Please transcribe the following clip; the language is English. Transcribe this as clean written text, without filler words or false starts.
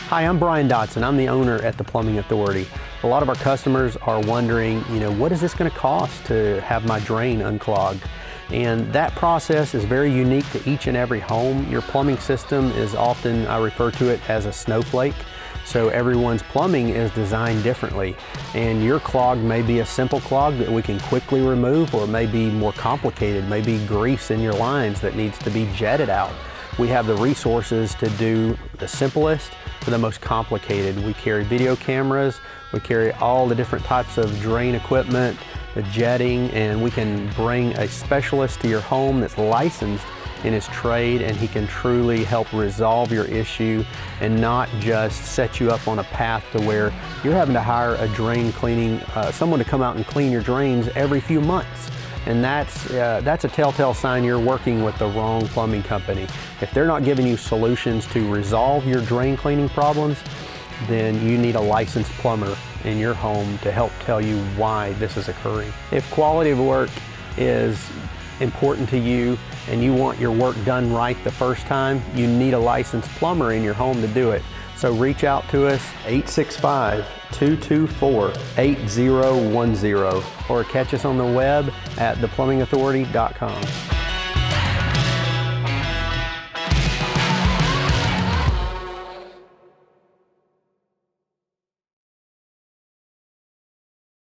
Hi, I'm Brian Dotson. I'm the owner at the Plumbing Authority. A lot of our customers are wondering, what is this going to cost to have my drain unclogged? And that process is very unique to each and every home. Your plumbing system is often, I refer to it as a snowflake. So everyone's plumbing is designed differently. And your clog may be a simple clog that we can quickly remove, or it may be more complicated, maybe grease in your lines that needs to be jetted out. We have the resources to do the simplest to the most complicated. We carry video cameras, we carry all the different types of drain equipment, the jetting, and we can bring a specialist to your home that's licensed in his trade, and he can truly help resolve your issue and not just set you up on a path to where you're having to hire a drain cleaning, someone to come out and clean your drains every few months. And that's a telltale sign you're working with the wrong plumbing company. If they're not giving you solutions to resolve your drain cleaning problems, then you need a licensed plumber in your home to help tell you why this is occurring. If quality of work is important to you and you want your work done right the first time, you need a licensed plumber in your home to do it. So reach out to us, 865-224-8010, or catch us on the web at theplumbingauthority.com.